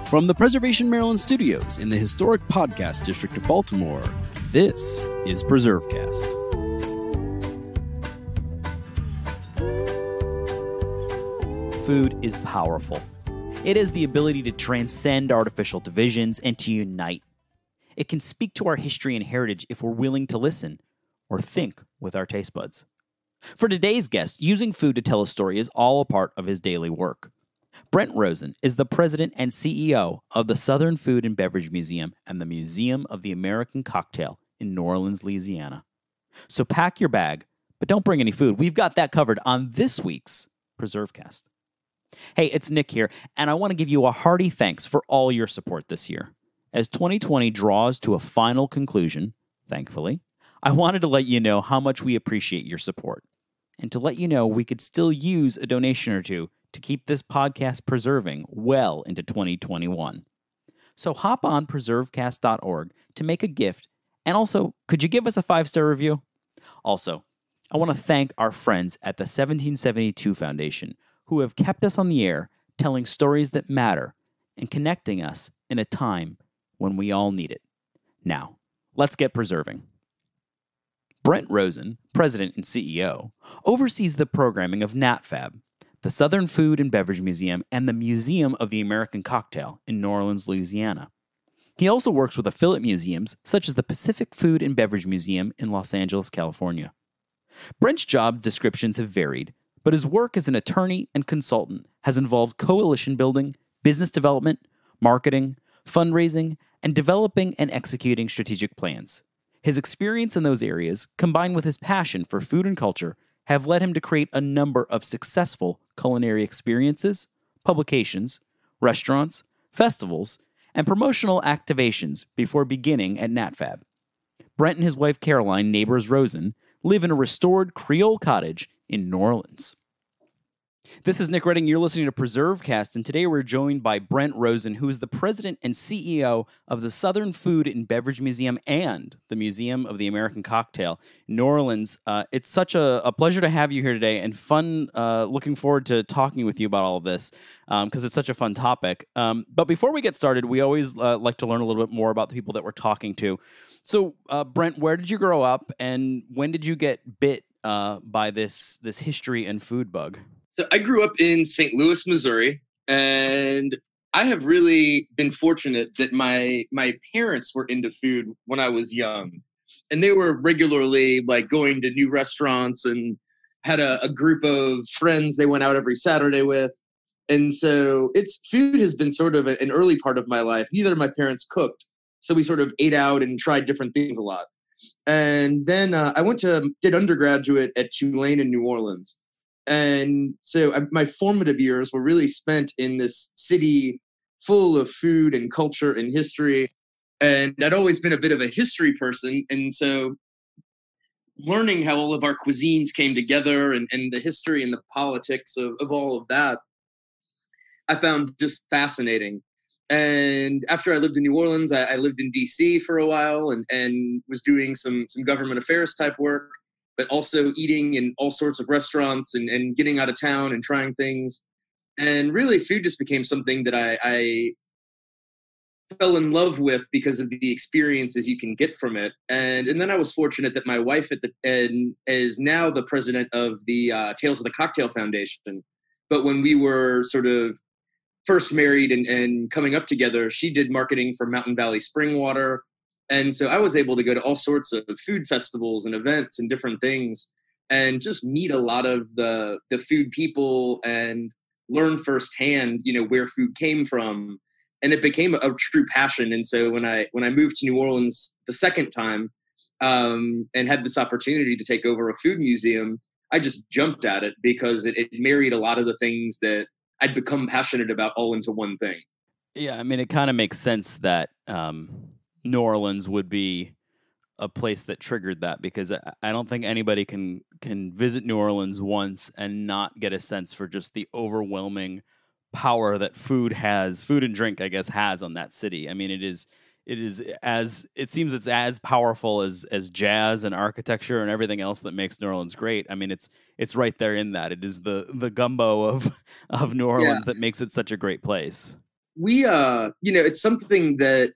From the Preservation, Maryland studios in the historic podcast district of Baltimore, this is PreserveCast. Food is powerful. It has the ability to transcend artificial divisions and to unite. It can speak to our history and heritage if we're willing to listen or think with our taste buds. For today's guest, using food to tell a story is all a part of his daily work. Brent Rosen is the president and CEO of the Southern Food and Beverage Museum and the Museum of the American Cocktail in New Orleans, Louisiana. So pack your bag, but don't bring any food. We've got that covered on this week's PreserveCast. Hey, it's Nick here, and I want to give you a hearty thanks for all your support this year. As 2020 draws to a final conclusion, thankfully, I wanted to let you know how much we appreciate your support, and to let you know we could still use a donation or two to keep this podcast preserving well into 2021. So hop on PreserveCast.org to make a gift, and also, could you give us a 5-star review? Also, I want to thank our friends at the 1772 Foundation who have kept us on the air, telling stories that matter and connecting us in a time when we all need it. Now, let's get preserving. Brent Rosen, president and CEO, oversees the programming of NatFab, the Southern Food and Beverage Museum, and the Museum of the American Cocktail in New Orleans, Louisiana. He also works with affiliate museums such as the Pacific Food and Beverage Museum in Los Angeles, California. Brent's job descriptions have varied, but his work as an attorney and consultant has involved coalition building, business development, marketing, fundraising, and developing and executing strategic plans. His experience in those areas, combined with his passion for food and culture, have led him to create a number of successful culinary experiences, publications, restaurants, festivals, and promotional activations before beginning at NatFab. Brent and his wife Caroline, neighbors Rosen, live in a restored Creole cottage in New Orleans. This is Nick Redding. You're listening to PreserveCast, and today we're joined by Brent Rosen, who is the president and CEO of the Southern Food and Beverage Museum and the Museum of the American Cocktail in New Orleans. It's such a pleasure to have you here today, and fun. Looking forward to talking with you about all of this because it's such a fun topic. But before we get started, we always like to learn a little bit more about the people that we're talking to. So, Brent, where did you grow up, and when did you get bit by this history and food bug? So I grew up in St. Louis, Missouri, and I have really been fortunate that my parents were into food when I was young. And they were regularly like going to new restaurants and had a group of friends they went out every Saturday with. And so food has been sort of an early part of my life. Neither of my parents cooked, so we sort of ate out and tried different things a lot. And then I did undergraduate at Tulane in New Orleans. And so my formative years were really spent in this city full of food and culture and history. And I'd always been a bit of a history person. And so learning how all of our cuisines came together and the history and the politics of all of that, I found just fascinating. And after I lived in New Orleans, I lived in DC for a while and was doing some government affairs type work, but also eating in all sorts of restaurants and getting out of town and trying things. And really, food just became something that I fell in love with because of the experiences you can get from it. And then I was fortunate that my wife is now the president of the Tales of the Cocktail Foundation. But when we were sort of first married and coming up together, she did marketing for Mountain Valley Spring Water. And so I was able to go to all sorts of food festivals and events and different things and just meet a lot of the food people and learn firsthand, where food came from. And it became a true passion. And so when I moved to New Orleans the second time and had this opportunity to take over a food museum, I just jumped at it because it married a lot of the things that I'd become passionate about all into one thing. Yeah, I mean, it kind of makes sense that New Orleans would be a place that triggered that, because I don't think anybody can visit New Orleans once and not get a sense for just the overwhelming power that food and drink, I guess, has on that city. I mean, it seems it's as powerful as jazz and architecture and everything else that makes New Orleans great. I mean, it's right there in that. It is the gumbo of New Orleans that makes it such a great place. We, it's something that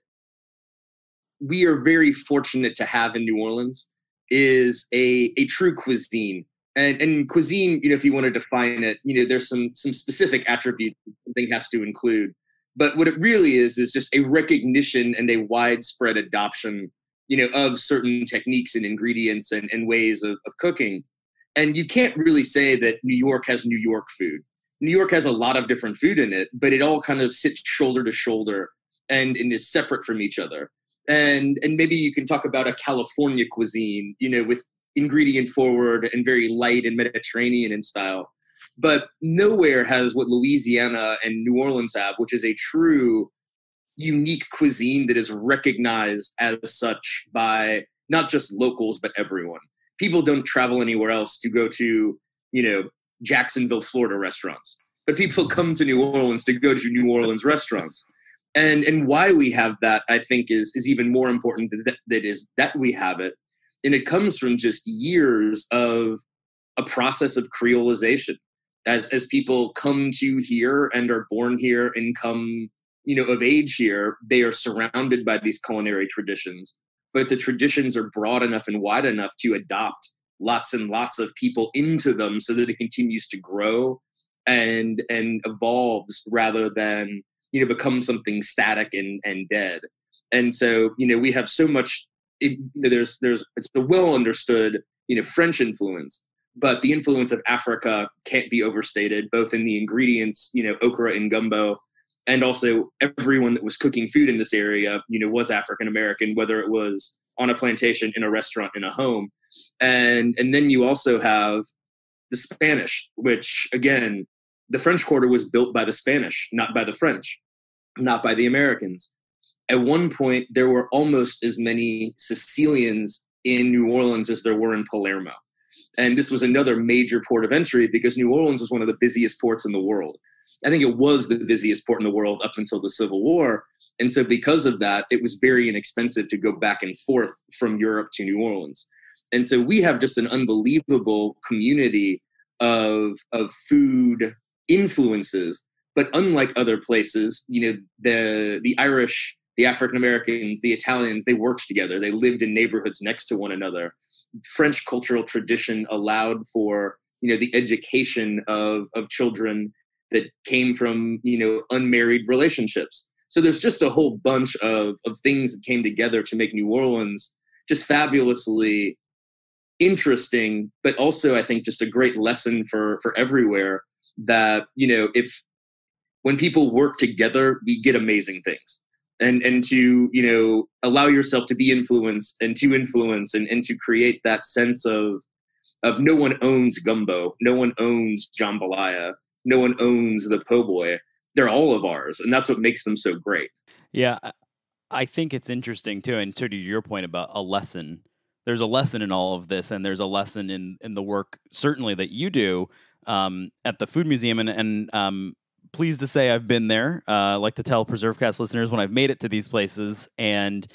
we are very fortunate to have in New Orleans is a true cuisine. And cuisine, if you want to define it, there's some specific attributes something has to include. But what it really is just a recognition and a widespread adoption, of certain techniques and ingredients and ways of cooking. And you can't really say that New York has New York food. New York has a lot of different food in it, but it all kind of sits shoulder to shoulder and is separate from each other. And maybe you can talk about a California cuisine, with ingredient forward and very light and Mediterranean in style. But nowhere has what Louisiana and New Orleans have, which is a true unique cuisine that is recognized as such by not just locals, but everyone. People don't travel anywhere else to go to, Jacksonville, Florida restaurants, but people come to New Orleans to go to New Orleans restaurants. And why we have that, I think, is even more important that we have it. And it comes from just years of a process of creolization. As people come to here and are born here and come, of age here, they are surrounded by these culinary traditions. But the traditions are broad enough and wide enough to adopt lots and lots of people into them so that it continues to grow and evolves rather than, become something static and dead. And so, we have so much, it's a well understood, French influence, but the influence of Africa can't be overstated, both in the ingredients, okra and gumbo, and also everyone that was cooking food in this area, was African American, whether it was on a plantation, in a restaurant, in a home. And then you also have the Spanish, which, again, the French Quarter was built by the Spanish, not by the French, not by the Americans. At one point, there were almost as many Sicilians in New Orleans as there were in Palermo. And this was another major port of entry because New Orleans was one of the busiest ports in the world. I think it was the busiest port in the world up until the Civil War. And so because of that, it was very inexpensive to go back and forth from Europe to New Orleans. And so we have just an unbelievable community of food influences. But unlike other places, the Irish, the African Americans, the Italians, they worked together. They lived in neighborhoods next to one another. French cultural tradition allowed for, the education of children that came from, unmarried relationships. So there's just a whole bunch of things that came together to make New Orleans just fabulously interesting, but also I think just a great lesson for everywhere that, when people work together, we get amazing things. And to, allow yourself to be influenced and to influence and to create that sense of no one owns gumbo, no one owns jambalaya, no one owns the po' boy. They're all of ours. And that's what makes them so great. Yeah, I think it's interesting too. And to your point about a lesson, there's a lesson in all of this, and there's a lesson in the work certainly that you do at the Food Museum. And pleased to say I've been there. I like to tell PreserveCast listeners when I've made it to these places. And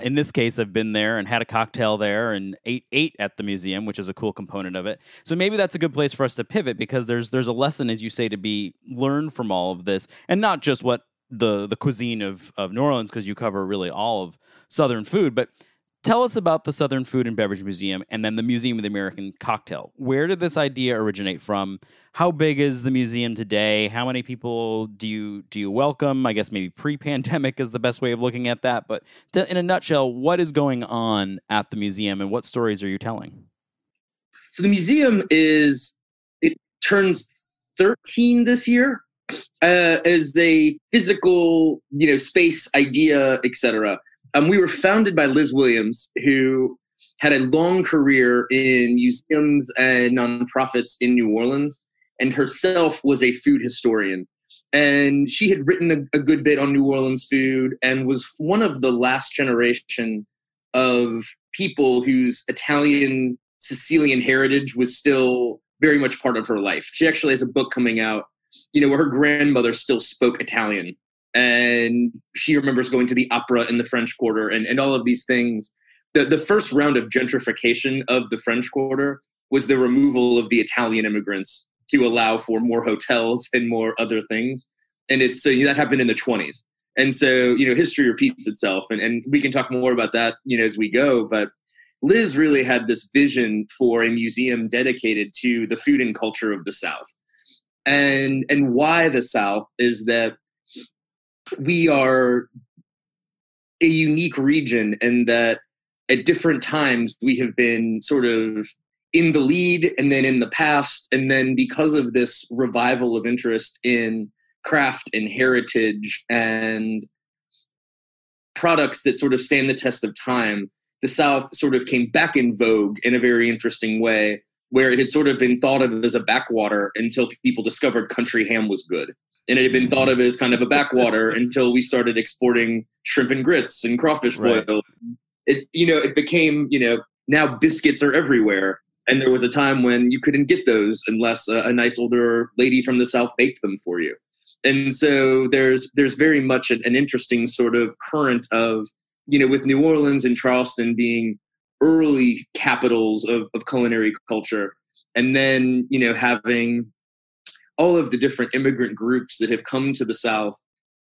in this case, I've been there and had a cocktail there and ate at the museum, which is a cool component of it. So maybe that's a good place for us to pivot because there's a lesson, as you say, to be learned from all of this, and not just what the cuisine of New Orleans, because you cover really all of Southern food, but tell us about the Southern Food and Beverage Museum and then the Museum of the American Cocktail. Where did this idea originate from? How big is the museum today? How many people do you welcome? I guess maybe pre-pandemic is the best way of looking at that. But in a nutshell, what is going on at the museum and what stories are you telling? So the museum it turns 13 this year as a physical, space idea, etc. We were founded by Liz Williams, who had a long career in museums and nonprofits in New Orleans, and herself was a food historian. And she had written a good bit on New Orleans food and was one of the last generation of people whose Italian Sicilian heritage was still very much part of her life. She actually has a book coming out, where her grandmother still spoke Italian. And she remembers going to the opera in the French Quarter and all of these things. The first round of gentrification of the French Quarter was the removal of the Italian immigrants to allow for more hotels and more other things. And it's so that happened in the 20s. And so, history repeats itself. And we can talk more about that, as we go. But Liz really had this vision for a museum dedicated to the food and culture of the South. And why the South is that we are a unique region, and that at different times we have been sort of in the lead and then in the past. And then because of this revival of interest in craft and heritage and products that sort of stand the test of time, the South sort of came back in vogue in a very interesting way, where it had sort of been thought of as a backwater until people discovered country ham was good. And it had been thought of as kind of a backwater until we started exporting shrimp and grits and crawfish boil. Right. It became, now biscuits are everywhere. And there was a time when you couldn't get those unless a nice older lady from the South baked them for you. And so there's very much an interesting sort of current of, with New Orleans and Charleston being early capitals of culinary culture. And then, having all of the different immigrant groups that have come to the South,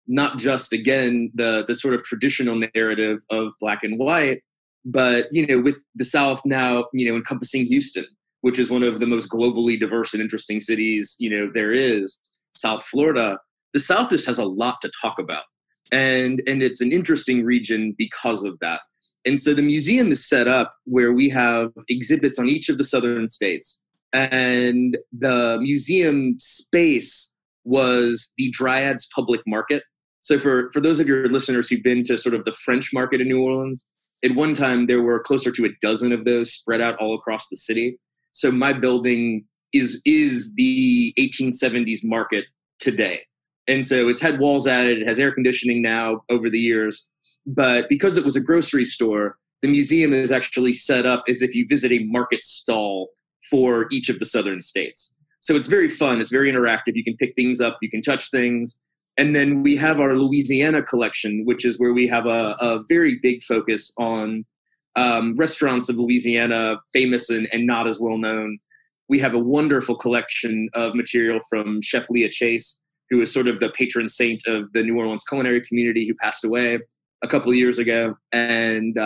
not just, again, the sort of traditional narrative of black and white, but, with the South now, encompassing Houston, which is one of the most globally diverse and interesting cities, there is, South Florida. The South just has a lot to talk about. And it's an interesting region because of that. And so the museum is set up where we have exhibits on each of the southern states. And the museum space was the Dryades Public Market. So for those of your listeners who've been to sort of the French market in New Orleans, at one time there were closer to a dozen of those spread out all across the city. So my building is the 1870s market today. And so it's had walls added, it has air conditioning now over the years. But because it was a grocery store, the museum is actually set up as if you visit a market stall for each of the southern states. So it's very fun, it's very interactive. You can pick things up, you can touch things. And then we have our Louisiana collection, which is where we have a very big focus on restaurants of Louisiana, famous and not as well known. We have a wonderful collection of material from Chef Leah Chase, who is sort of the patron saint of the New Orleans culinary community, who passed away a couple of years ago. And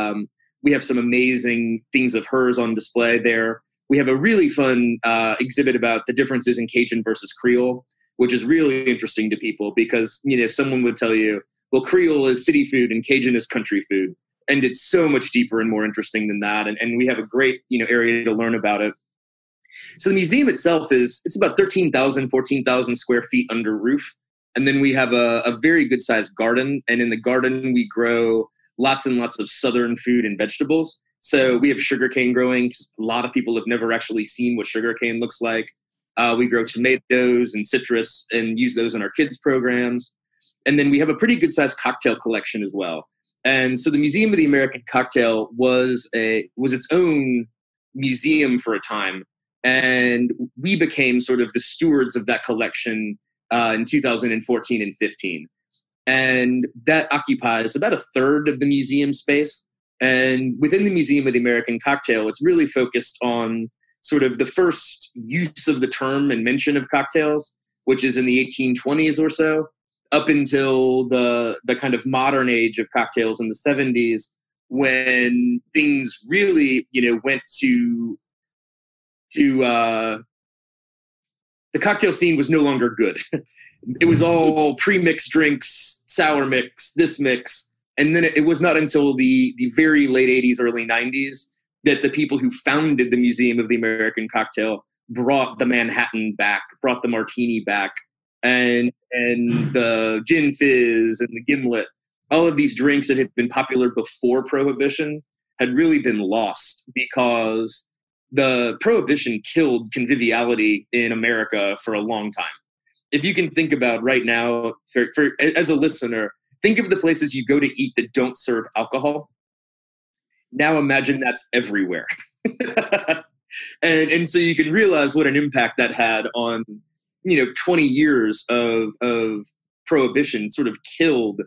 we have some amazing things of hers on display there. We have a really fun exhibit about the differences in Cajun versus Creole, which is really interesting to people because, someone would tell you, well, Creole is city food and Cajun is country food. And it's so much deeper and more interesting than that. And we have a great, area to learn about it. So the museum itself it's about 13,000, 14,000 square feet under roof. And then we have a very good sized garden. And in the garden, we grow lots and lots of southern food and vegetables. So we have sugarcane growing, because a lot of people have never actually seen what sugarcane looks like. We grow tomatoes and citrus and use those in our kids' programs. And then we have a pretty good sized cocktail collection as well. And so the Museum of the American Cocktail was its own museum for a time. And we became sort of the stewards of that collection in 2014 and 15. And that occupies about a third of the museum space. And within the Museum of the American Cocktail, it's really focused on sort of the first use of the term and mention of cocktails, which is in the 1820s or so, up until the kind of modern age of cocktails in the 70s, when things really, went to the cocktail scene was no longer good. It was all pre-mixed drinks, sour mix, this mix. And then it was not until the very late 80s, early 90s that the people who founded the Museum of the American Cocktail brought the Manhattan back, brought the martini back, and the gin fizz and the gimlet. All of these drinks that had been popular before Prohibition had really been lost because the Prohibition killed conviviality in America for a long time. If you can think about right now, as a listener, think of the places you go to eat that don't serve alcohol. Now imagine that's everywhere. and so you can realize what an impact that had on, 20 years of Prohibition sort of killed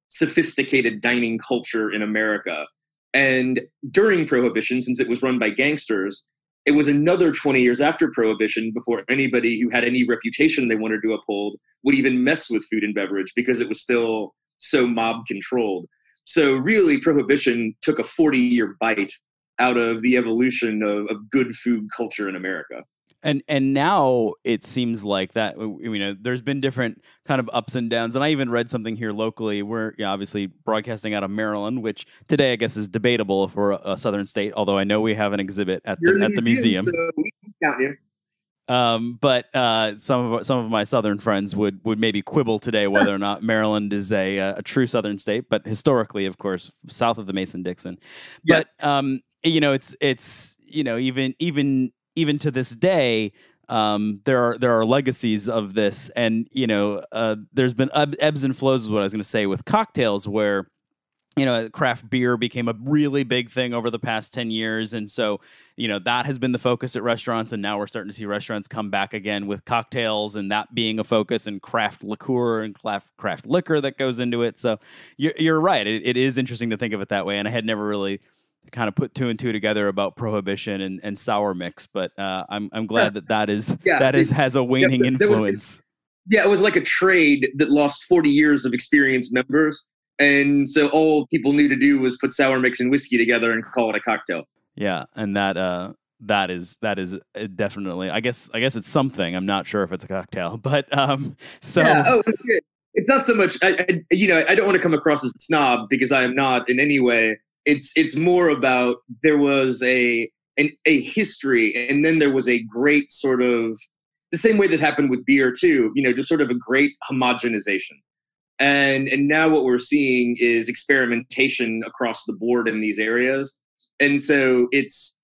sophisticated dining culture in America. And during Prohibition, since it was run by gangsters, it was another 20 years after Prohibition before anybody who had any reputation they wanted to uphold would even mess with food and beverage because it was still so mob controlled. So really, Prohibition took a 40-year bite out of the evolution of good food culture in America. And now it seems like that, there's been different kind of ups and downs. And I even read something here locally. We're obviously broadcasting out of Maryland, which today I guess is debatable if we're a southern state, although I know we have an exhibit at the museum. So we can count you. But some of my southern friends would maybe quibble today whether or not Maryland is a true southern state, but historically, of course, south of the Mason-Dixon. Yeah. But it's even to this day, there are legacies of this, and there's been ebbs and flows, is what I was going to say, with cocktails, where craft beer became a really big thing over the past 10 years. And so, that has been the focus at restaurants. And now we're starting to see restaurants come back again with cocktails and that being a focus, and craft liqueur and craft liquor that goes into it. So you're right. It is interesting to think of it that way. And I had never really kind of put two and two together about Prohibition and sour mix, but I'm glad that has a waning influence. It was like a trade that lost 40 years of experienced members. And so all people knew to do was put sour mix and whiskey together and call it a cocktail. Yeah, and that is definitely, I guess it's something. I'm not sure if it's a cocktail, but so yeah. Oh, it's not so much. I don't want to come across as a snob, because I am not in any way. It's more about, there was a history, and then there was a great sort of, the same way that happened with beer too. Just sort of a great homogenization. And now what we're seeing is experimentation across the board in these areas. And so it's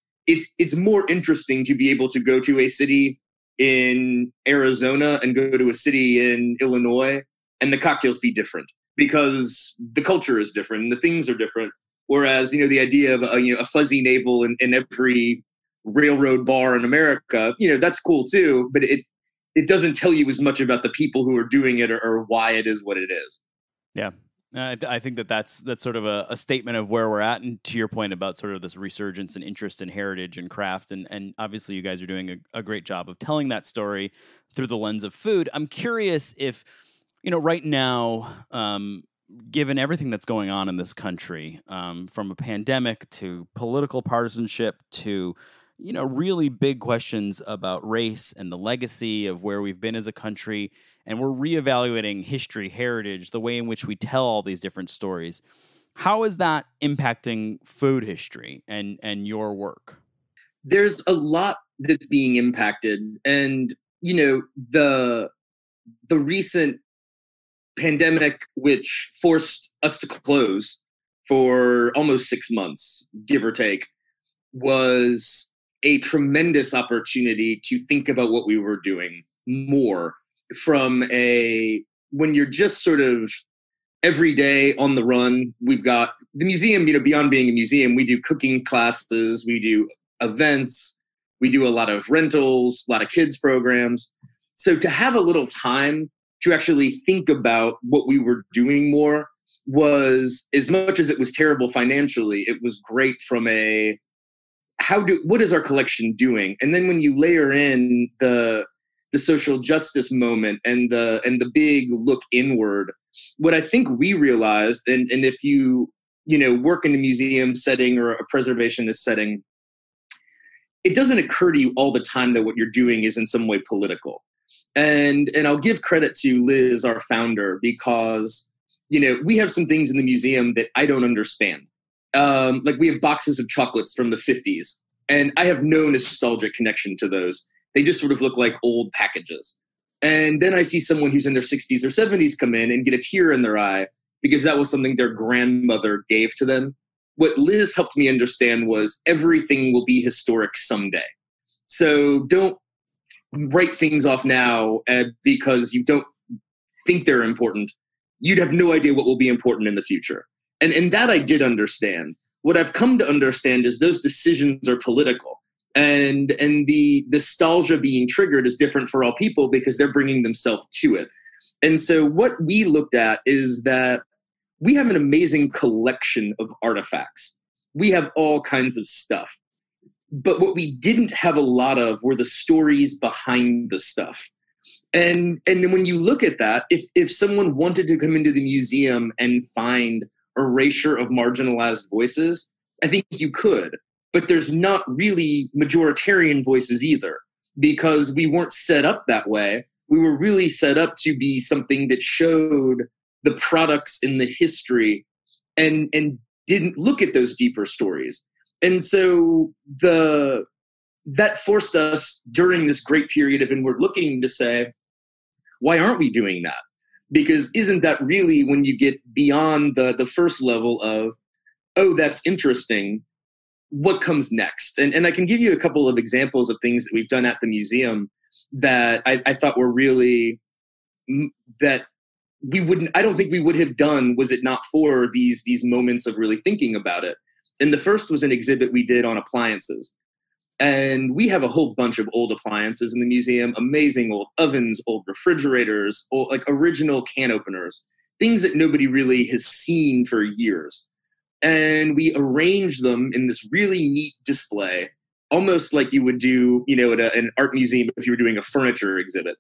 more interesting to be able to go to a city in Arizona and go to a city in Illinois and the cocktails be different, because the culture is different and the things are different. Whereas, the idea of a fuzzy navel in every railroad bar in America, that's cool too, but it doesn't tell you as much about the people who are doing it or why it is what it is. Yeah. I think that's sort of a statement of where we're at. And to your point about sort of this resurgence and interest in heritage and craft, and obviously you guys are doing a great job of telling that story through the lens of food. I'm curious if, right now, given everything that's going on in this country, from a pandemic to political partisanship to really big questions about race and the legacy of where we've been as a country. And we're reevaluating history, heritage, the way in which we tell all these different stories. How is that impacting food history and your work? There's a lot that's being impacted. And, the recent pandemic, which forced us to close for almost 6 months, give or take, was a tremendous opportunity to think about what we were doing more from when you're just sort of every day on the run. We've got the museum, beyond being a museum, we do cooking classes, we do events, we do a lot of rentals, a lot of kids programs. So to have a little time to actually think about what we were doing more was, as much as it was terrible financially, it was great from what is our collection doing? And then when you layer in the social justice moment and the big look inward, what I think we realized, and if you work in a museum setting or a preservationist setting, it doesn't occur to you all the time that what you're doing is in some way political. And I'll give credit to Liz, our founder, because we have some things in the museum that I don't understand. Like we have boxes of chocolates from the 50s, and I have no nostalgic connection to those. They just sort of look like old packages. And then I see someone who's in their 60s or 70s come in and get a tear in their eye because that was something their grandmother gave to them. What Liz helped me understand was everything will be historic someday. So don't write things off now because you don't think they're important. You'd have no idea what will be important in the future. And that I did understand. What I've come to understand is those decisions are political. And the nostalgia being triggered is different for all people because they're bringing themselves to it. And so what we looked at is that we have an amazing collection of artifacts. We have all kinds of stuff. But what we didn't have a lot of were the stories behind the stuff. And when you look at that, if someone wanted to come into the museum and find erasure of marginalized voices, I think you could. But there's not really majoritarian voices either, because we weren't set up that way. We were really set up to be something that showed the products in the history and didn't look at those deeper stories. And so that forced us during this great period of inward looking to say, why aren't we doing that? Because isn't that really when you get beyond the first level of, oh, that's interesting, what comes next? And I can give you a couple of examples of things that we've done at the museum that I thought were really, that I don't think we would have done was it not for these moments of really thinking about it. And the first was an exhibit we did on appliances. And we have a whole bunch of old appliances in the museum, amazing old ovens, old refrigerators, like original can openers, things that nobody really has seen for years. And we arranged them in this really neat display, almost like you would do, at an art museum if you were doing a furniture exhibit.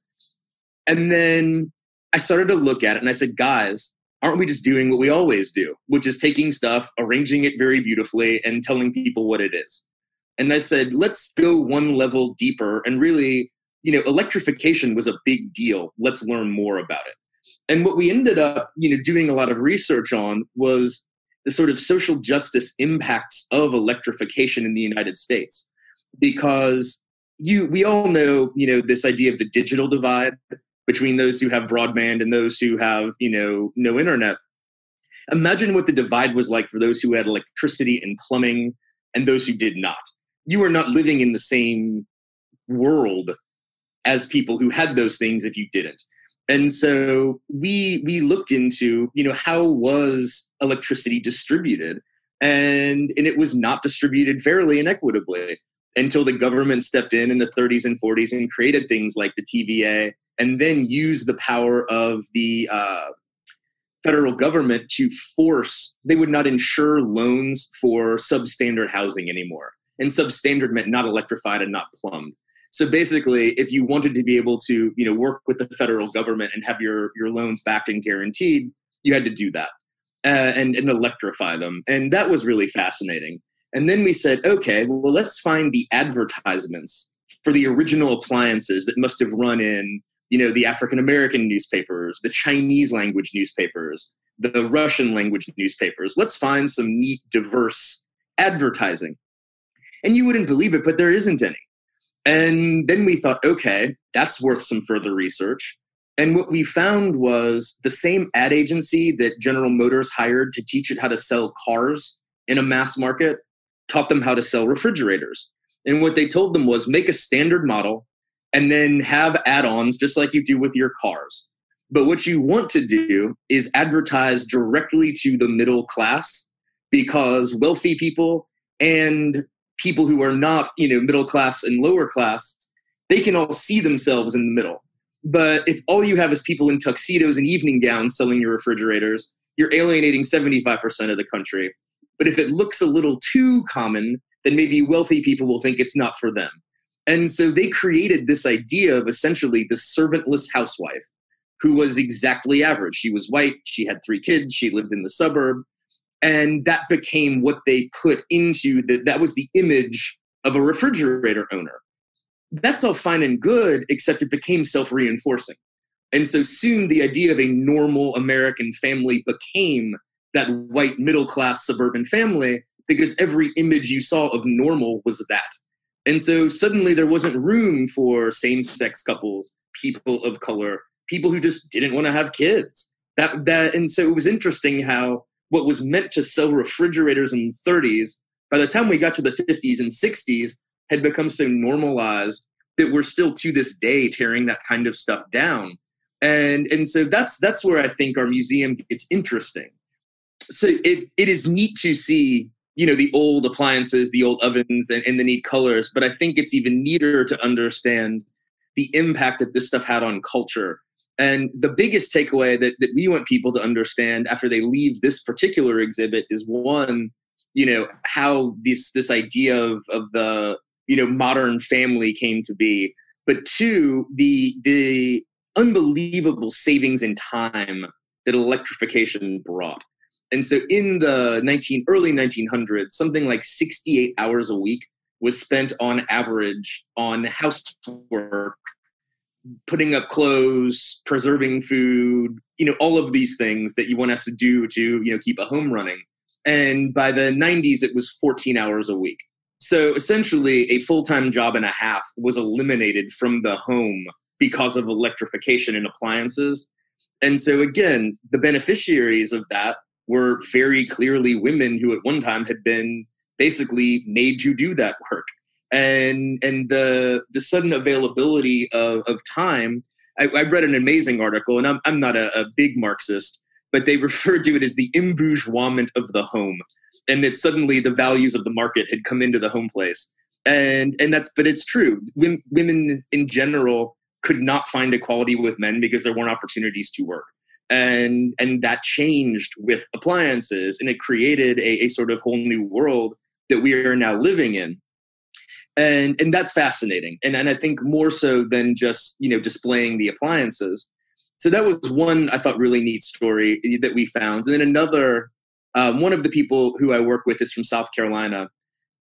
And then I started to look at it and I said, guys, aren't we just doing what we always do, which is taking stuff, arranging it very beautifully, and telling people what it is? And I said, let's go one level deeper and really, electrification was a big deal. Let's learn more about it. And what we ended up, doing a lot of research on was the sort of social justice impacts of electrification in the United States. Because we all know, this idea of the digital divide between those who have broadband and those who have, no internet. Imagine what the divide was like for those who had electricity and plumbing and those who did not. You are not living in the same world as people who had those things if you didn't. And so we looked into, how was electricity distributed? And it was not distributed fairly and equitably until the government stepped in the 30s and 40s and created things like the TVA, and then used the power of the federal government to force, they would not insure loans for substandard housing anymore. And substandard meant not electrified and not plumbed. So basically, if you wanted to be able to, work with the federal government and have your loans backed and guaranteed, you had to do that and electrify them. And that was really fascinating. And then we said, okay, well, let's find the advertisements for the original appliances that must have run in, the African-American newspapers, the Chinese language newspapers, the Russian language newspapers. Let's find some neat, diverse advertising. And you wouldn't believe it, but there isn't any. And then we thought, okay, that's worth some further research. And what we found was the same ad agency that General Motors hired to teach it how to sell cars in a mass market taught them how to sell refrigerators. And what they told them was make a standard model and then have add-ons just like you do with your cars. But what you want to do is advertise directly to the middle class, because wealthy people and people who are not, middle class and lower class, they can all see themselves in the middle. But if all you have is people in tuxedos and evening gowns selling your refrigerators, you're alienating 75% of the country. But if it looks a little too common, then maybe wealthy people will think it's not for them. And so they created this idea of essentially the servantless housewife who was exactly average. She was white, she had 3 kids, she lived in the suburb. And that became what they put into that was the image of a refrigerator owner. That's all fine and good, except it became self-reinforcing. And so soon the idea of a normal American family became that white middle-class suburban family, because every image you saw of normal was that. And so suddenly there wasn't room for same-sex couples, people of color, people who just didn't want to have kids. And so it was interesting how what was meant to sell refrigerators in the 30s, by the time we got to the 50s and 60s, had become so normalized that we're still to this day tearing that kind of stuff down. And so that's where I think our museum gets interesting. So it is neat to see, the old appliances, the old ovens and the neat colors, but I think it's even neater to understand the impact that this stuff had on culture. And the biggest takeaway that we want people to understand after they leave this particular exhibit is, one, how this idea of the, modern family came to be, but two, the unbelievable savings in time that electrification brought. And so in the early 1900s, something like 68 hours a week was spent on average on housework, putting up clothes, preserving food, all of these things that you want us to do to, keep a home running. And by the 90s, it was 14 hours a week. So essentially a full-time job and a half was eliminated from the home because of electrification and appliances. And so again, the beneficiaries of that were very clearly women who at one time had been basically made to do that work. And the sudden availability of time, I read an amazing article, and I'm not a big Marxist, but they referred to it as the embourgeoisement of the home, and that suddenly the values of the market had come into the home place. But it's true. Women in general could not find equality with men because there weren't opportunities to work. And that changed with appliances, and it created a sort of whole new world that we are now living in. And that's fascinating. And I think more so than just, displaying the appliances. So that was one, I thought, really neat story that we found. And then another, one of the people who I work with is from South Carolina.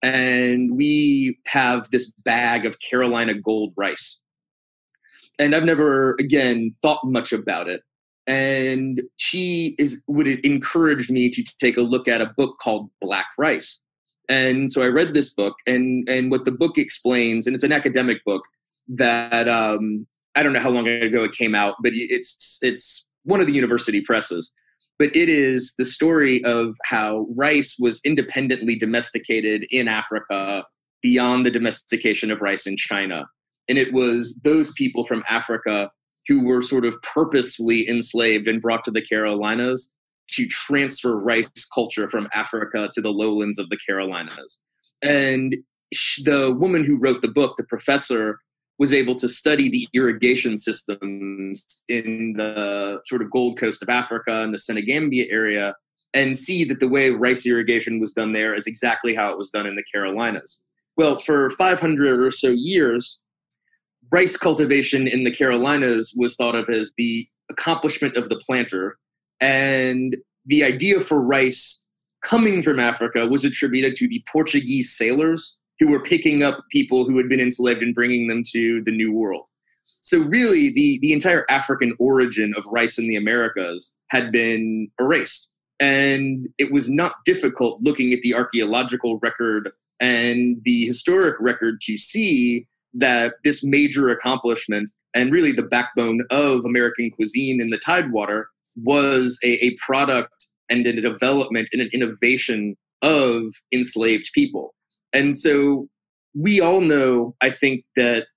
And we have this bag of Carolina gold rice. And I've never, again, thought much about it. And she would encourage me to take a look at a book called Black Rice. And so I read this book, and what the book explains, and it's an academic book that I don't know how long ago it came out, but it's one of the university presses. But it is the story of how rice was independently domesticated in Africa beyond the domestication of rice in China. And it was those people from Africa who were sort of purposefully enslaved and brought to the Carolinas to transfer rice culture from Africa to the lowlands of the Carolinas. And the woman who wrote the book, the professor, was able to study the irrigation systems in the sort of Gold Coast of Africa and the Senegambia area and see that the way rice irrigation was done there is exactly how it was done in the Carolinas. Well, for 500 or so years, rice cultivation in the Carolinas was thought of as the accomplishment of the planter. And the idea for rice coming from Africa was attributed to the Portuguese sailors who were picking up people who had been enslaved and bringing them to the New World. So really, the entire African origin of rice in the Americas had been erased. And it was not difficult looking at the archaeological record and the historic record to see that this major accomplishment and really the backbone of American cuisine in the Tidewater was a product and a development and an innovation of enslaved people. And so we all know, I think, that,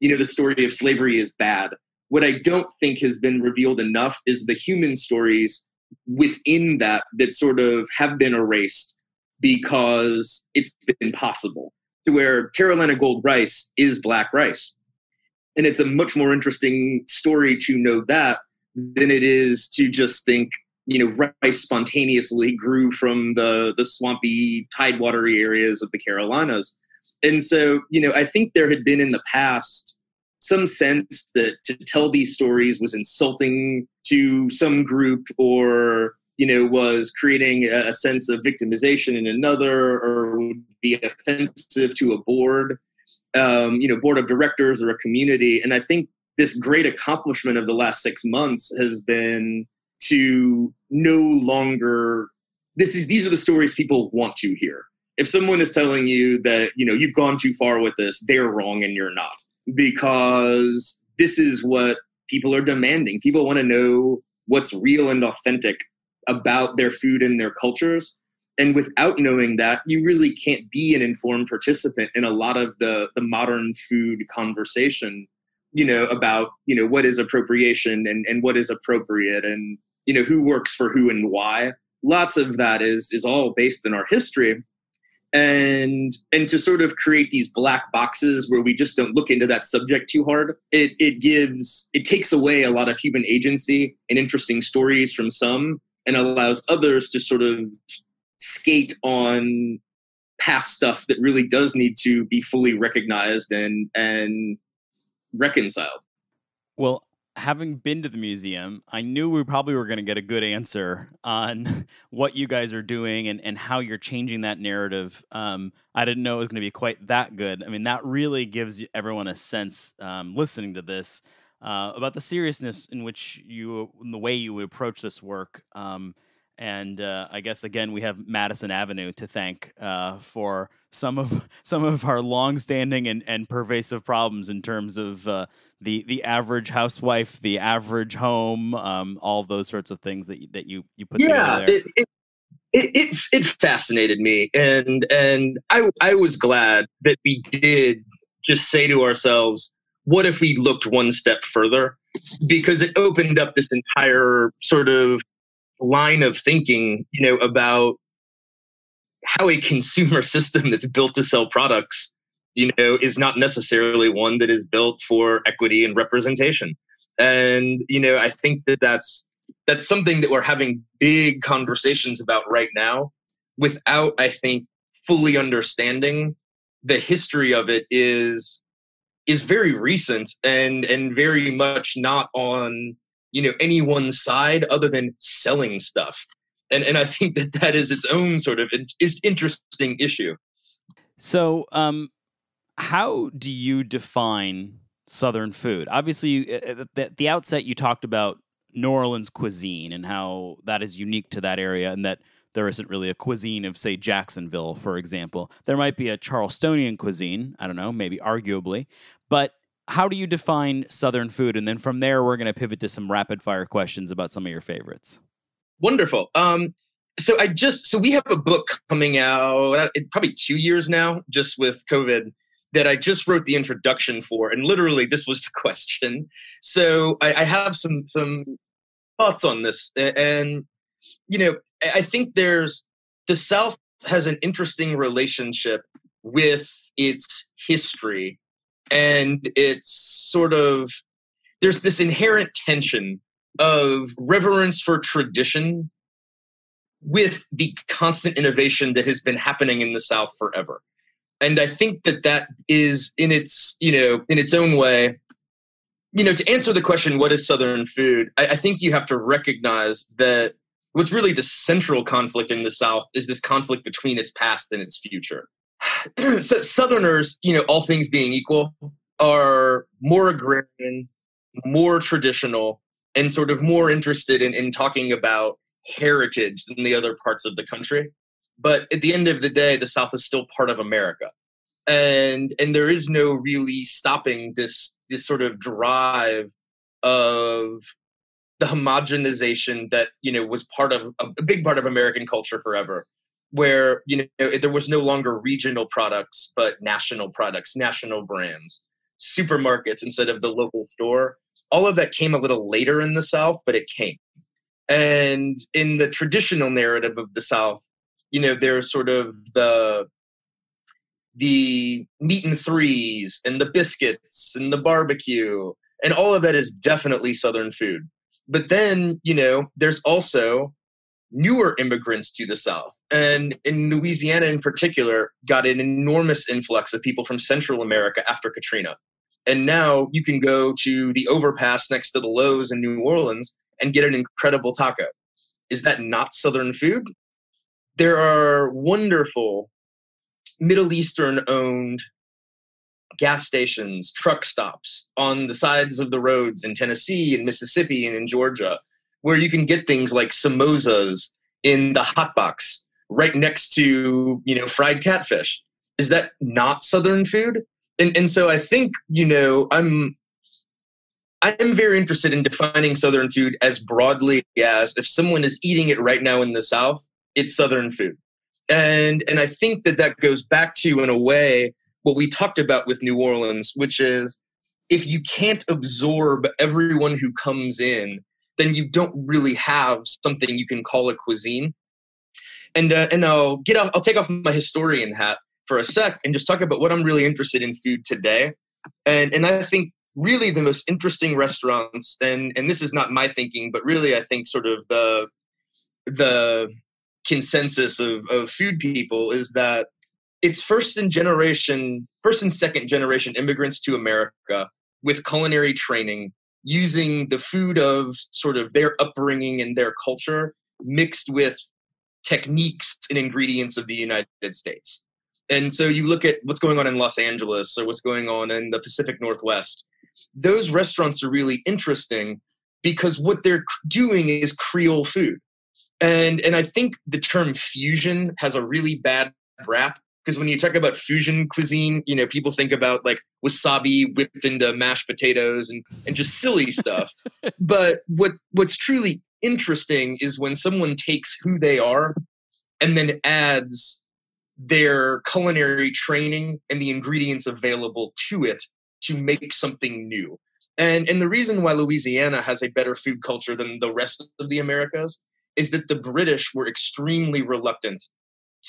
the story of slavery is bad. What I don't think has been revealed enough is the human stories within that sort of have been erased because it's been possible. To where Carolina gold rice is black rice. And it's a much more interesting story to know that than it is to just think, rice spontaneously grew from the swampy, tidewatery areas of the Carolinas. And so, I think there had been in the past some sense that to tell these stories was insulting to some group or, was creating a sense of victimization in another or would be offensive to a board, board of directors or a community. And I think this great accomplishment of the last 6 months has been to no longer, these are the stories people want to hear. If someone is telling you that, you've gone too far with this, they're wrong and you're not, because this is what people are demanding. People want to know what's real and authentic about their food and their cultures. And without knowing that, you really can't be an informed participant in a lot of the modern food conversation, about, what is appropriation and what is appropriate and, who works for who and why. Lots of that is all based in our history. And to sort of create these black boxes where we just don't look into that subject too hard, it takes away a lot of human agency and interesting stories from some and allows others to sort of skate on past stuff that really does need to be fully recognized and reconciled. Well, having been to the museum, I knew we probably were going to get a good answer on what you guys are doing and how you're changing that narrative. I didn't know it was going to be quite that good. I mean, that really gives everyone a sense listening to this about the seriousness in which in the way you would approach this work. And I guess again we have Madison Avenue to thank for some of our longstanding and pervasive problems in terms of the average housewife, the average home, all of those sorts of things that you put together there. It fascinated me, and I was glad that we did just say to ourselves, what if we looked one step further? Because it opened up this entire sort of line of thinking, about how a consumer system that's built to sell products, is not necessarily one that is built for equity and representation. And, I think that's something that we're having big conversations about right now without, I think, fully understanding the history of it is very recent and very much not on any one side other than selling stuff. And I think that is its own sort of interesting issue. So, how do you define Southern food? Obviously, at the outset, you talked about New Orleans cuisine and how that is unique to that area, and that there isn't really a cuisine of, say, Jacksonville, for example. There might be a Charlestonian cuisine, I don't know, maybe arguably, but how do you define Southern food? And then from there, we're going to pivot to some rapid fire questions about some of your favorites. Wonderful. So we have a book coming out probably 2 years now, just with COVID, that I just wrote the introduction for, and literally this was the question. So I have some thoughts on this, and I think the South has an interesting relationship with its history, and it's sort of, there's this inherent tension of reverence for tradition with the constant innovation that has been happening in the South forever. And I think that is in its own way, to answer the question, what is Southern food? I think you have to recognize that what's really the central conflict in the South is this conflict between its past and its future. So Southerners, all things being equal, are more agrarian, more traditional, and sort of more interested in talking about heritage than the other parts of the country. But at the end of the day, the South is still part of America. And there is no really stopping this sort of drive of the homogenization that, was part of a big part of American culture forever, where, there was no longer regional products, but national products, national brands, supermarkets instead of the local store. All of that came a little later in the South, but it came. And in the traditional narrative of the South, there's sort of the meat and threes and the biscuits and the barbecue, and all of that is definitely Southern food. But then, there's also newer immigrants to the South. And in Louisiana in particular, got an enormous influx of people from Central America after Katrina. And now you can go to the overpass next to the Lowe's in New Orleans and get an incredible taco. Is that not Southern food? There are wonderful Middle Eastern-owned gas stations, truck stops on the sides of the roads in Tennessee and Mississippi and in Georgia, where you can get things like samosas in the hot box right next to, fried catfish. Is that not Southern food? And so I think, I'm very interested in defining Southern food as broadly as if someone is eating it right now in the South, it's Southern food. And I think that goes back to, in a way, what we talked about with New Orleans, which is if you can't absorb everyone who comes in, then you don't really have something you can call a cuisine. And I'll take off my historian hat for a sec and just talk about what I'm really interested in food today. And I think really the most interesting restaurants, and this is not my thinking, but really I think sort of the consensus of food people is that it's first and second generation immigrants to America with culinary training, using the food of sort of their upbringing and their culture mixed with techniques and ingredients of the United States. And so you look at what's going on in Los Angeles or what's going on in the Pacific Northwest. Those restaurants are really interesting because what they're doing is Creole food. And I think the term fusion has a really bad rap, because when you talk about fusion cuisine, you know, people think about like wasabi whipped into mashed potatoes and just silly stuff. But what's truly interesting is when someone takes who they are and then adds their culinary training and the ingredients available to it to make something new. And the reason why Louisiana has a better food culture than the rest of the Americas is that the British were extremely reluctant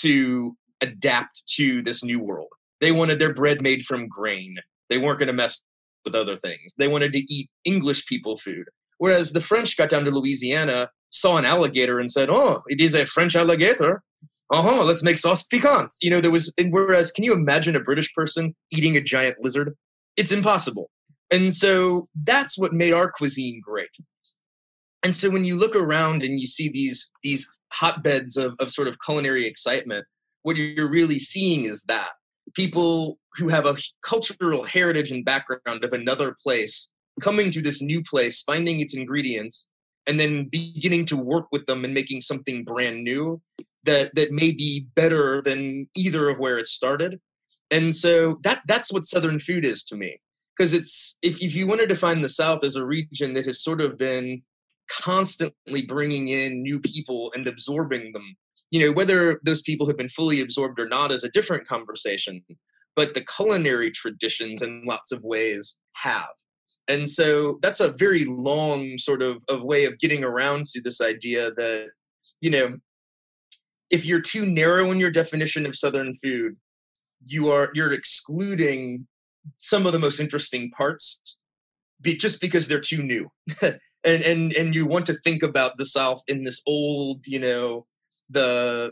to adapt to this new world. They wanted their bread made from grain. They weren't going to mess with other things. They wanted to eat English people food. Whereas the French got down to Louisiana, saw an alligator and said, "Oh, it is a French alligator. Let's make sauce piquant." You know, whereas can you imagine a British person eating a giant lizard? It's impossible. And so that's what made our cuisine great. And so when you look around and you see these hotbeds of sort of culinary excitement, what you're really seeing is that people who have a cultural heritage and background of another place coming to this new place, finding its ingredients, and then beginning to work with them and making something brand new that may be better than either of where it started. And so that's what Southern food is to me. Because it's if you want to define the South as a region that has sort of been constantly bringing in new people and absorbing them, you know, whether those people have been fully absorbed or not is a different conversation, but the culinary traditions in lots of ways have. And so that's a very long sort of way of getting around to this idea that, you know, if you're too narrow in your definition of Southern food, you're excluding some of the most interesting parts just because they're too new. and you want to think about the South in this old, you know, the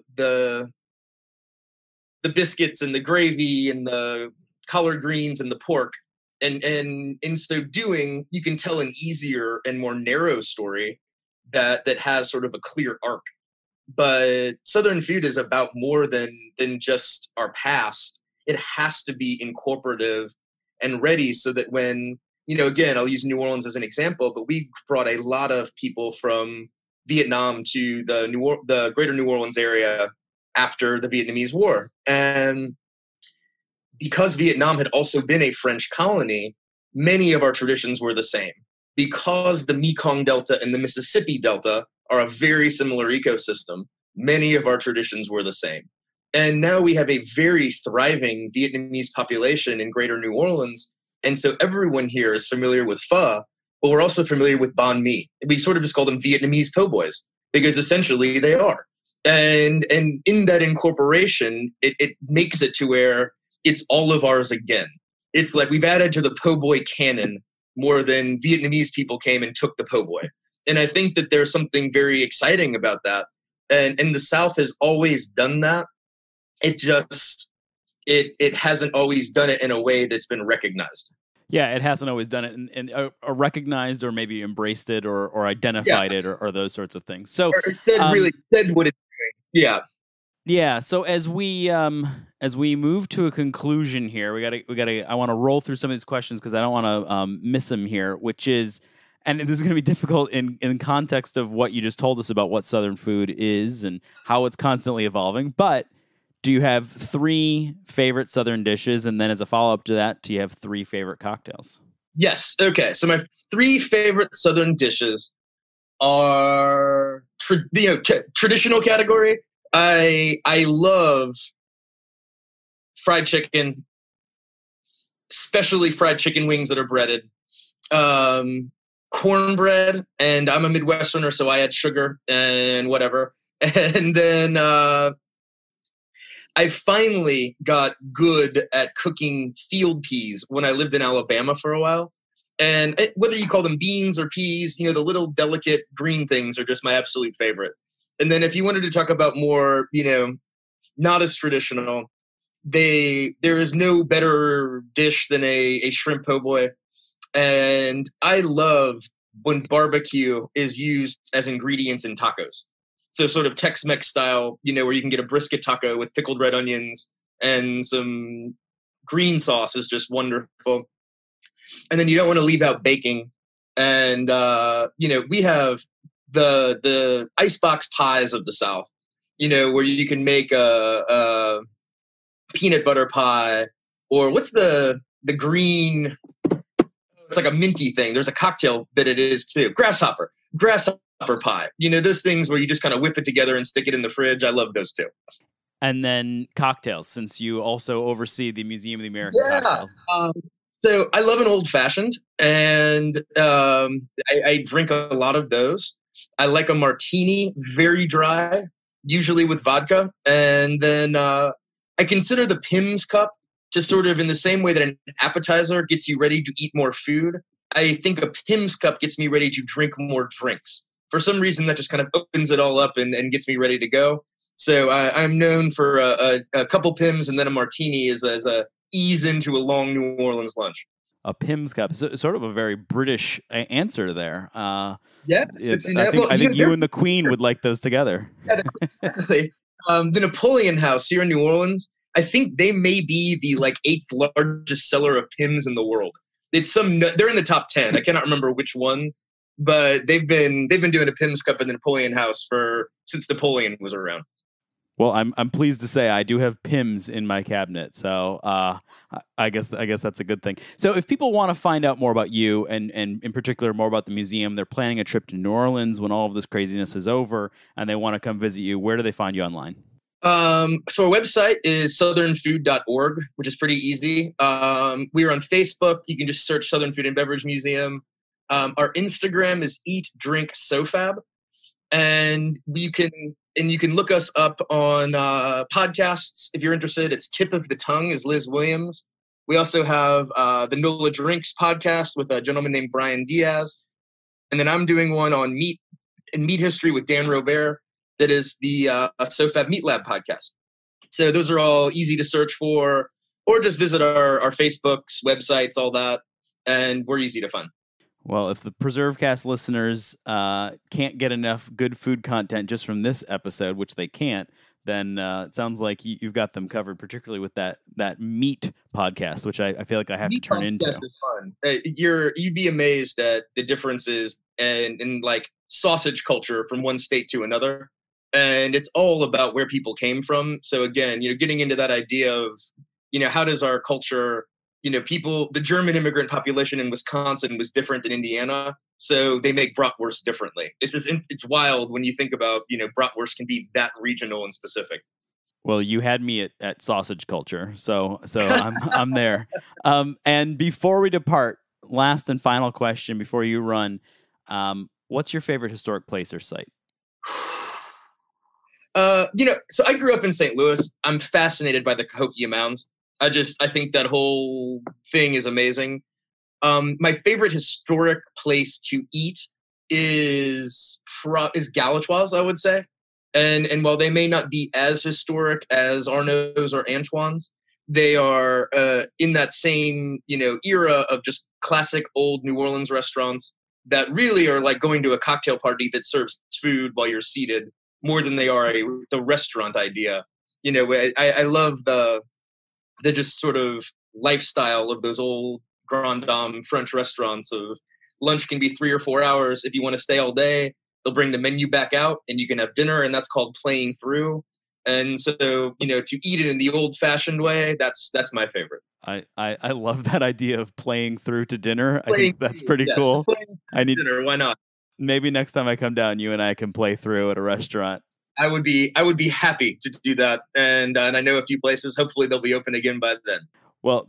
biscuits and the gravy and the collard greens and the pork. And in so doing, you can tell an easier and more narrow story that has sort of a clear arc. But Southern food is about more than just our past. It has to be incorporative and ready so that when, you know, again, I'll use New Orleans as an example, but we brought a lot of people from Vietnam to the greater New Orleans area after the Vietnamese War. And because Vietnam had also been a French colony, many of our traditions were the same. Because the Mekong Delta and the Mississippi Delta are a very similar ecosystem, many of our traditions were the same. And now we have a very thriving Vietnamese population in greater New Orleans. And so everyone here is familiar with pho, but we're also familiar with banh mi. We sort of just call them Vietnamese po' boys because essentially they are. And in that incorporation, it makes it to where it's all of ours again. It's like we've added to the po' boy canon more than Vietnamese people came and took the po' boy. And I think that there's something very exciting about that. And the South has always done that. It just, it hasn't always done it in a way that's been recognized. Yeah, it hasn't always done it and recognized or maybe embraced it or identified it or those sorts of things. So or said what it's doing. Yeah. Yeah. So as we move to a conclusion here, we gotta. I want to roll through some of these questions because I don't want to miss them here. Which is, and this is going to be difficult in context of what you just told us about what Southern food is and how it's constantly evolving. But do you have 3 favorite Southern dishes, and then as a follow up to that, do you have 3 favorite cocktails? Yes. Okay. So my 3 favorite Southern dishes are traditional category. I love fried chicken, especially fried chicken wings that are breaded, cornbread, and I'm a Midwesterner, so I add sugar and whatever. And then I finally got good at cooking field peas when I lived in Alabama for a while. And whether you call them beans or peas, you know, the little delicate green things are just my absolute favorite. And then if you wanted to talk about more, you know, not as traditional, there is no better dish than a shrimp po' boy. And I love when barbecue is used as ingredients in tacos. So sort of Tex-Mex style, where you can get a brisket taco with pickled red onions and some green sauce is just wonderful. And then you don't want to leave out baking. And, we have the icebox pies of the South, where you can make a peanut butter pie, or what's the green, it's like a minty thing. There's a cocktail that it is too. Grasshopper pie. Those things where you just kind of whip it together and stick it in the fridge. I love those too. And then cocktails, since you also oversee the Museum of the American Cocktail. So I love an old fashioned, and I drink a lot of those. I like a martini, very dry, usually with vodka. And then I consider the Pimm's cup just sort of in the same way that an appetizer gets you ready to eat more food. I think a Pimm's cup gets me ready to drink more drinks. For some reason, that just kind of opens it all up and gets me ready to go. So I'm known for a couple Pimm's and then a martini as a ease into a long New Orleans lunch. A Pimm's cup, so, sort of a very British answer there. Yeah, I think you and the Queen would like those together. Yeah, exactly. The Napoleon House here in New Orleans, I think they may be the 8th largest seller of Pimm's in the world. They're in the top 10. I cannot remember which one, but they've been doing a Pimm's cup in the Napoleon House since Napoleon was around. Well, I'm pleased to say I do have Pimm's in my cabinet, so I guess that's a good thing. So if people want to find out more about you and in particular more about the museum, they're planning a trip to New Orleans when all of this craziness is over, and they want to come visit you, where do they find you online? So our website is southernfood.org, which is pretty easy. We are on Facebook. You can just search Southern Food and Beverage Museum. Our Instagram is Eat Drink SoFab, and you can look us up on podcasts if you're interested. It's Tip of the Tongue is Liz Williams. We also have the NOLA Drinks podcast with a gentleman named Brian Diaz, and then I'm doing one on meat and meat history with Dan Robert. That is the SoFab Meat Lab podcast. So those are all easy to search for, or just visit our Facebooks, websites, all that, and we're easy to find. Well, if the PreserveCast listeners can't get enough good food content just from this episode, which they can't, then it sounds like you've got them covered, particularly with that meat podcast, which I feel like I have to turn into. Meat podcast is fun. You'd be amazed at the differences in sausage culture from one state to another. And it's all about where people came from. So again, getting into that idea of, how does our culture, the German immigrant population in Wisconsin was different than Indiana. So they make bratwurst differently. It's wild when you think about, bratwurst can be that regional and specific. Well, you had me at sausage culture. So I'm there. And before we depart, last and final question before you run, what's your favorite historic place or site? So I grew up in St. Louis. I'm fascinated by the Cahokia Mounds. I think that whole thing is amazing. My favorite historic place to eat is Galatoire's, I would say. And while they may not be as historic as Arnaud's or Antoine's, they are in that same, era of just classic old New Orleans restaurants that really are like going to a cocktail party that serves food while you're seated, more than they are the restaurant idea. I love the just sort of lifestyle of those old Grand Dame French restaurants of lunch can be 3 or 4 hours. If you want to stay all day, they'll bring the menu back out and you can have dinner, and that's called playing through. And so, to eat it in the old fashioned way, that's my favorite. I love that idea of playing through to dinner. I think that's pretty cool. I need dinner. Why not? Maybe next time I come down, you and I can play through at a restaurant. I would be happy to do that. And I know a few places. Hopefully they'll be open again by then. Well,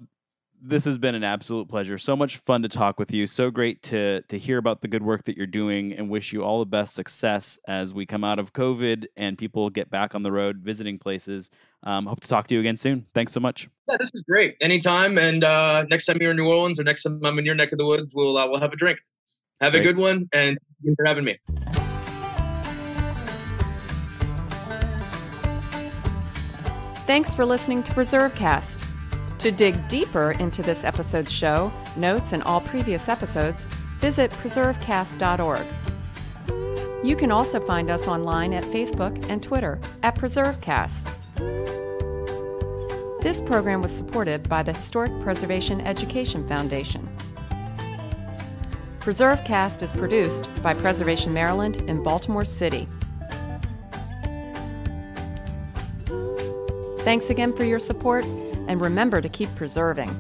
this has been an absolute pleasure. So much fun to talk with you. So great to hear about the good work that you're doing, and wish you all the best success as we come out of COVID and people get back on the road visiting places. Hope to talk to you again soon. Thanks so much. Yeah, this is great. Anytime. And next time you're in New Orleans or next time I'm in your neck of the woods, we'll have a drink. Have a good one, and thank you for having me. Thanks for listening to PreserveCast. To dig deeper into this episode's show, notes, and all previous episodes, visit PreserveCast.org. You can also find us online at Facebook and Twitter at PreserveCast. This program was supported by the Historic Preservation Education Foundation. PreserveCast is produced by Preservation Maryland in Baltimore City. Thanks again for your support, and remember to keep preserving.